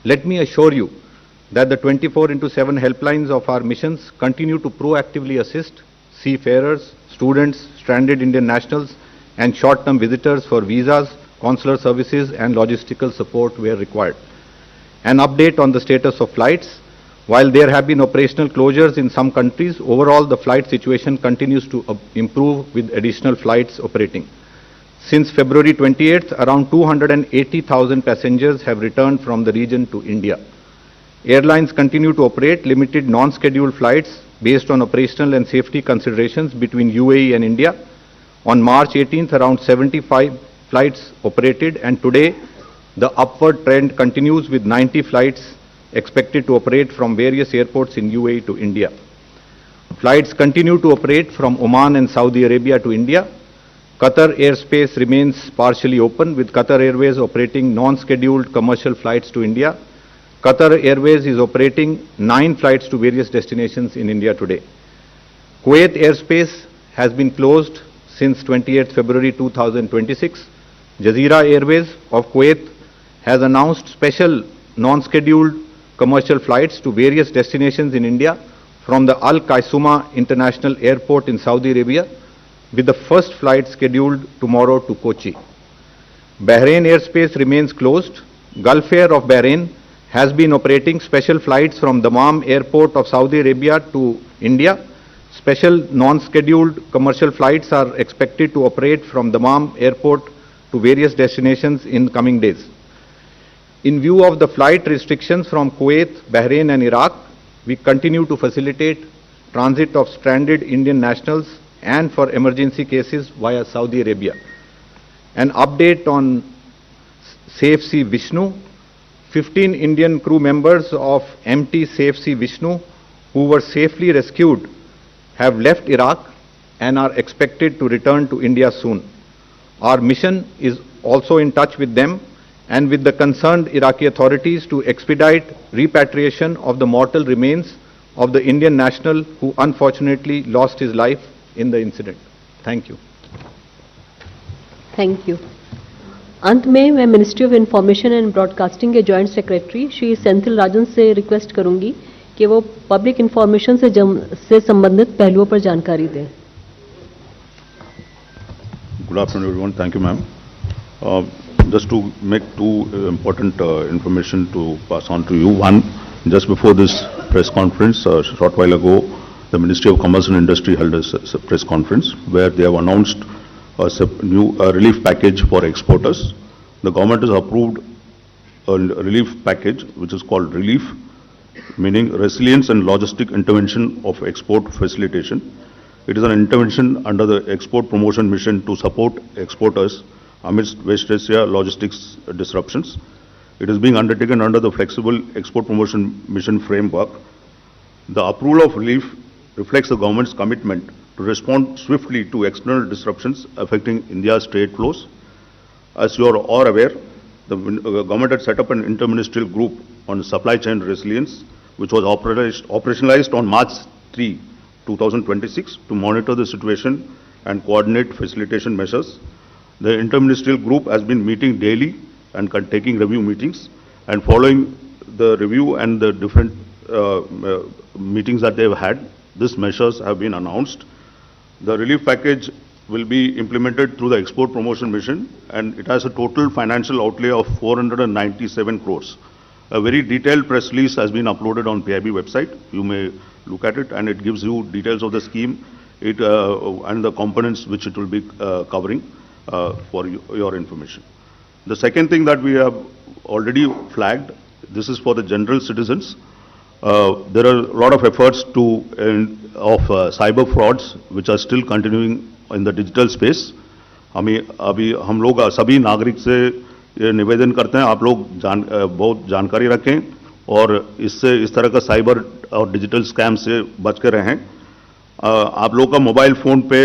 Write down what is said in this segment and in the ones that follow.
Let me assure you that the 24/7 helplines of our missions continue to proactively assist seafarers, students, stranded Indian nationals, and short-term visitors for visas, consular services, and logistical support where required. An update on the status of flights. While there have been operational closures in some countries, overall the flight situation continues to improve with additional flights operating. Since February 28th, around 280,000 passengers have returned from the region to India. Airlines continue to operate limited non-scheduled flights based on operational and safety considerations between UAE and India. On March 18th, around 75 flights operated, and today the upward trend continues with 90 flights expected to operate from various airports in UAE to India. Flights continue to operate from Oman and Saudi Arabia to India. Qatar airspace remains partially open, with Qatar Airways operating non-scheduled commercial flights to India. Qatar Airways is operating 9 flights to various destinations in India today. Kuwait airspace has been closed since 28th February 2026. Jazeera Airways of Kuwait has announced special non-scheduled commercial flights to various destinations in India from the Al Qaisuma International Airport in Saudi Arabia, with the first flight scheduled tomorrow to Kochi. Bahrain airspace remains closed. Gulf Air of Bahrain has been operating special flights from Dammam Airport of Saudi Arabia to India. Special non-scheduled commercial flights are expected to operate from Dammam Airport to various destinations in coming days. In view of the flight restrictions from Kuwait, Bahrain and Iraq, we continue to facilitate transit of stranded Indian nationals and for emergency cases via Saudi Arabia. An update on Safe Sea Vishnu. 15 Indian crew members of MT Safe Sea Vishnu who were safely rescued have left Iraq and are expected to return to India soon. Our mission is also in touch with them and with the concerned Iraqi authorities to expedite repatriation of the mortal remains of the Indian national who unfortunately lost his life in the incident. Thank you. Thank you. अंत में मैं ministry of information and broadcasting के joint secretary Shri Senthil राजन से request करूंगी कि वो public information से संबंधित पहलुओं पर जानकारी दें। Good afternoon, everyone. Thank you, ma'am. Just to make two important information to pass on to you. One, just before this press conference, a short while ago, the Ministry of Commerce and Industry held a press conference where they have announced a new relief package for exporters. The government has approved a relief package which is called Relief, meaning Resilience and Logistic Intervention of Export Facilitation. It is an intervention under the Export Promotion Mission to support exporters amidst West Asia logistics disruptions. It is being undertaken under the Flexible Export Promotion Mission framework. The approval of relief reflects the government's commitment to respond swiftly to external disruptions affecting India's trade flows. As you are all aware, the government had set up an interministerial group on supply chain resilience, which was operationalized on March 3, 2026 to monitor the situation and coordinate facilitation measures. The interministerial group has been meeting daily and taking review meetings, and following the review and the different meetings that they've had, these measures have been announced. The relief package will be implemented through the Export Promotion Mission, and it has a total financial outlay of 497 crores. A very detailed press release has been uploaded on PIB website. You may look at it, and it gives you details of the scheme and the components which it will be covering for your information. The second thing that we have already flagged, this is for the general citizens. There are a lot of efforts of cyber frauds which are still continuing in the digital space. हम लोग सभी नागरिक से ये निवेदन करते हैं, आप लोग बहुत जानकारी रखें और इससे इस तरह का साइबर और डिजिटल स्कैम से बच के रहें। आप लोग का मोबाइल फ़ोन पे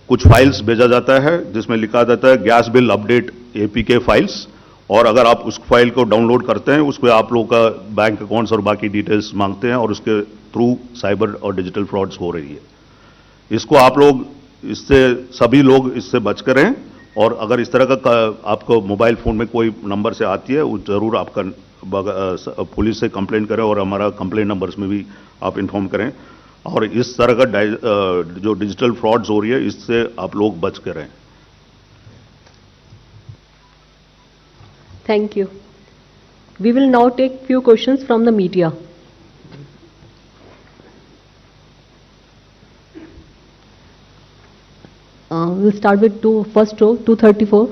कुछ फाइल्स भेजा जाता है जिसमें लिखा जाता है gas bill update APK files, और अगर आप उस फाइल को डाउनलोड करते हैं उस पर आप लोग का बैंक अकाउंट्स और बाकी डिटेल्स मांगते हैं और उसके थ्रू साइबर और डिजिटल फ्रॉड्स हो रही है। इसको आप लोग सभी लोग इससे बच कर रहें, और अगर इस तरह का आपको मोबाइल फ़ोन में कोई नंबर से आती है वो ज़रूर आपका पुलिस से कंप्लेंट करें और हमारा कंप्लेंट नंबर्स में भी आप इन्फॉर्म करें, और इस तरह का जो डिजिटल फ्रॉड्स हो रही है इससे आप लोग बच के रहें। Thank you. We will now take few questions from the media. We'll start with first row, 234.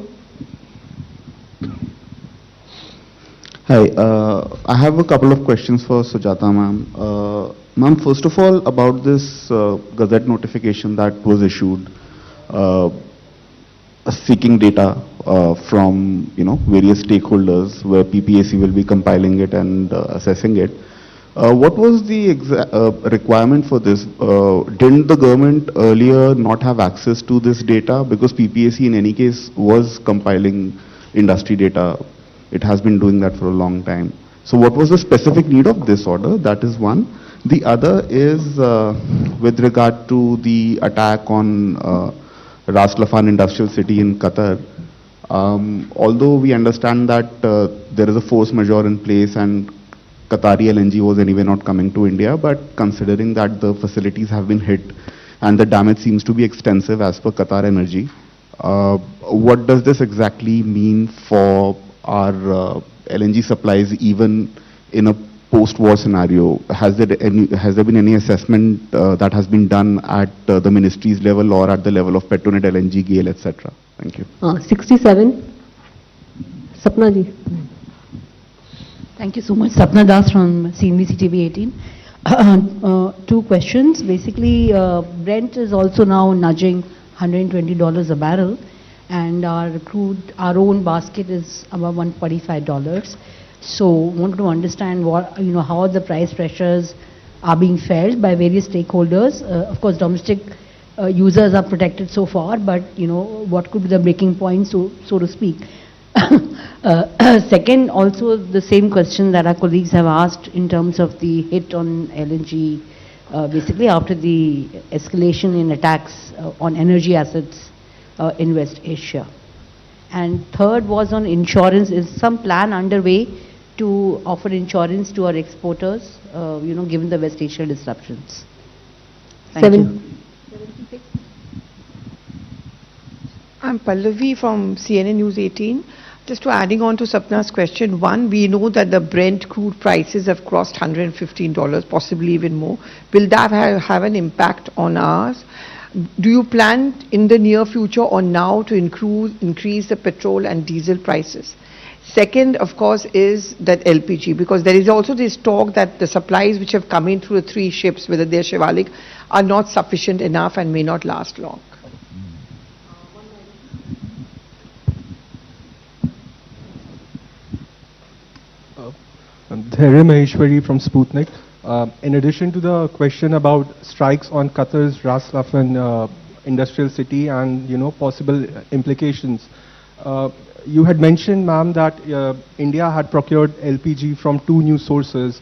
Hi, I have a couple of questions for Sujata ma'am. Ma'am, first of all, about this Gazette notification that was issued, seeking data from various stakeholders, where PPAC will be compiling it and assessing it. What was the requirement for this? Didn't the government earlier not have access to this data, because PPAC in any case was compiling industry data? It has been doing that for a long time. So what was the specific need of this order? That is one. The other is with regard to the attack on Ras Laffan Industrial City in Qatar. Although we understand that there is a force majeure in place and Qatari LNG was anyway not coming to India, but considering that the facilities have been hit and the damage seems to be extensive as per Qatar Energy, what does this exactly mean for our LNG supplies even in a post-war scenario? Has there been any assessment that has been done at the ministry's level or at the level of Petronet, LNG, GAIL, etc.? Thank you. 67. Sapna ji. Thank you so much. Sapna Das from CNBC TV 18. Two questions. Basically, Brent is also now nudging $120 a barrel, and our own basket is about $145. So, wanted to understand how the price pressures are being felt by various stakeholders. Of course, domestic users are protected so far, but what could be the breaking point, so to speak. Second, also the same question that our colleagues have asked in terms of the hit on LNG, basically after the escalation in attacks on energy assets in West Asia. And third was on insurance. Is some plan underway to offer insurance to our exporters, given the West Asia disruptions? Thank you. I'm Pallavi from CNN News 18. Just to adding on to Sapna's question, one, we know that the Brent crude prices have crossed $115, possibly even more. Will that have an impact on ours? Do you plan in the near future or now to increase the petrol and diesel prices? Second, of course, is that LPG, because there is also this talk that the supplies which have come in through the 3 ships, whether they're Shivalik, are not sufficient enough and may not last long. Dhairya Maheshwari from Sputnik. In addition to the question about strikes on Qatar's Ras Laffan industrial city and possible implications, you had mentioned, ma'am, that India had procured LPG from 2 new sources.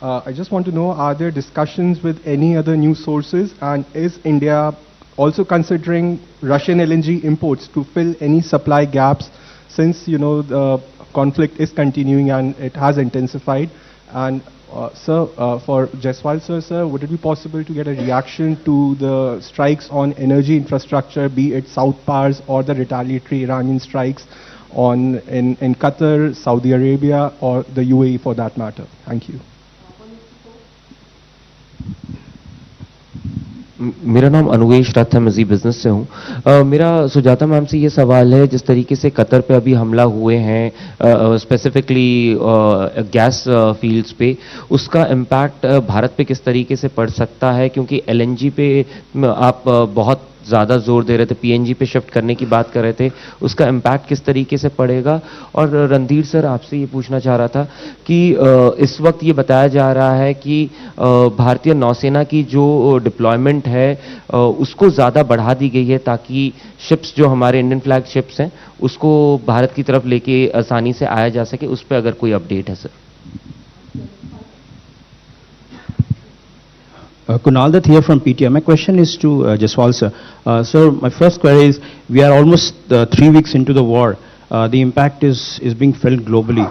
I just want to know, are there discussions with any other new sources, and is India also considering Russian LNG imports to fill any supply gaps, since the conflict is continuing and it has intensified? And sir, for Jaiswal sir, would it be possible to get a reaction to the strikes on energy infrastructure, be it South Pars or the retaliatory Iranian strikes in Qatar, Saudi Arabia, or the UAE for that matter? Thank you. मेरा नाम अनुवेश रथ है, मज़ी business से हूँ। मेरा Sujata ma'am से ये सवाल है, जिस तरीके से कतर पे अभी हमला हुए हैं स्पेसिफिकली गैस फील्ड्स पे, उसका इम्पैक्ट भारत पे किस तरीके से पड़ सकता है? क्योंकि एलएनजी पे आप बहुत ज़्यादा जोर दे रहे थे, पीएनजी पे शिफ्ट करने की बात कर रहे थे, उसका इम्पैक्ट किस तरीके से पड़ेगा? और रणधीर सर, आपसे ये पूछना चाह रहा था कि इस वक्त ये बताया जा रहा है कि भारतीय नौसेना की जो डिप्लॉयमेंट है उसको ज़्यादा बढ़ा दी गई है, ताकि शिप्स जो हमारे इंडियन फ्लैग शिप्स हैं उसको भारत की तरफ लेके आसानी से आया जा सके। उस पर अगर कोई अपडेट है sir. Kunal Dutt here from PTI. My question is to Jaiswal sir. Sir, my first query is, we are almost 3 weeks into the war. The impact is being felt globally.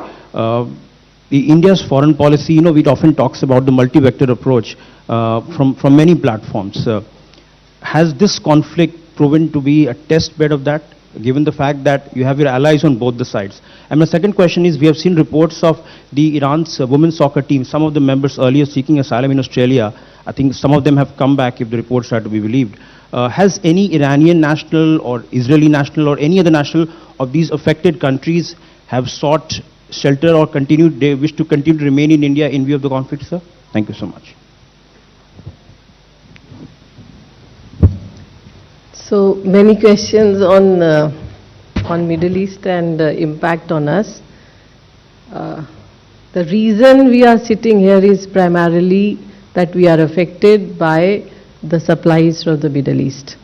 India's foreign policy, it often talks about the multi-vector approach from many platforms. Has this conflict proven to be a test bed of that, given the fact that you have your allies on both the sides? And my second question is, we have seen reports of the Iran's women's soccer team, some of the members earlier seeking asylum in Australia. I think some of them have come back, if the reports are to be believed. Has any Iranian national or Israeli national or any other national of these affected countries have sought shelter or they wish to continue to remain in India in view of the conflict, sir? Thank you so much. So many questions on Middle East and impact on us. The reason we are sitting here is primarily that we are affected by the supplies from the Middle East.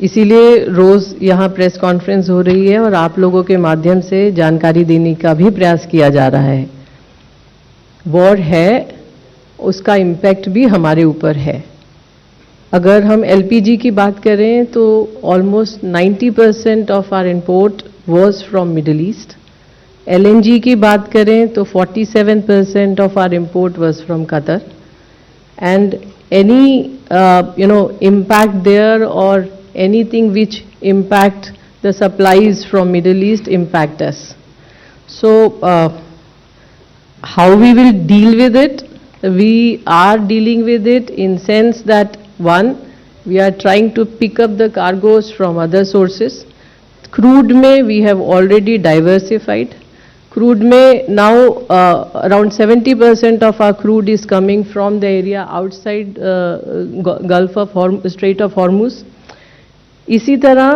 इसीलिए रोज यहाँ press conference हो रही है और आप लोगों के माध्यम से जानकारी देने का भी प्रयास किया जा रहा है. वॉर है, उसका इम्पैक्ट भी हमारे ऊपर है. अगर हम एलपीजी की बात करें तो almost 90% of our import was from Middle East. LNG की बात करें तो 47% of our import was from Qatar. And any impact there or anything which impact the supplies from Middle East impact us. So how we will deal with it? We are dealing with it in sense that one, we are trying to pick up the cargoes from other sources. Crude may we have already diversified. Crude may now around 70% of our crude is coming from the area outside Gulf of Strait of Hormuz. इसी तरह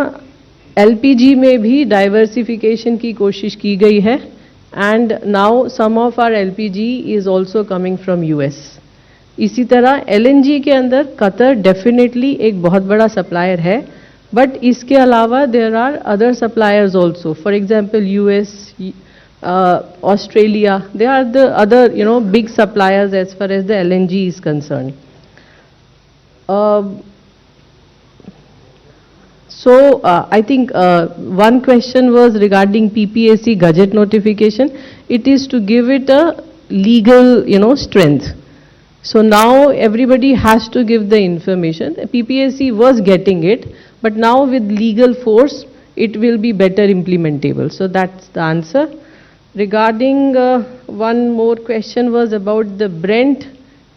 LPG में भी diversification की कोशिश की गई है and now some of our LPG is also coming from US. इसी तरह एलएनजी के अंदर कतर डेफिनेटली एक बहुत बड़ा सप्लायर है, बट इसके अलावा there are other suppliers also. For example US, Australia, they are the other big suppliers as far as the LNG is concerned. I think one question was regarding PPAC gadget notification. It is to give it a legal strength. So now everybody has to give the information. PPAC was getting it, but now with legal force it will be better implementable. So that's the answer. Regarding one more question was about the Brent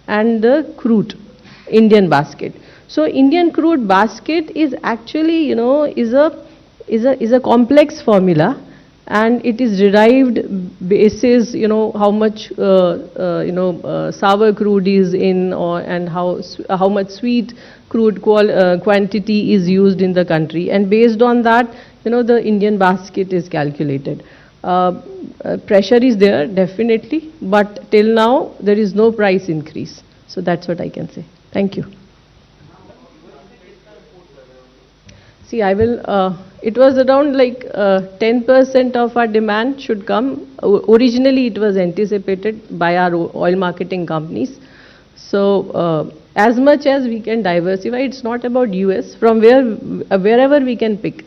and the crude Indian basket. So Indian crude basket is actually is a complex formula, and it is derived basis how much sour crude is in, and how much sweet crude quantity is used in the country, and based on that the Indian basket is calculated. Pressure is there definitely, but till now there is no price increase. So that's what I can say. Thank you. See, I will, it was around like 10% of our demand should come. Originally it was anticipated by our oil marketing companies. So as much as we can diversify, it's not about US, from wherever we can pick.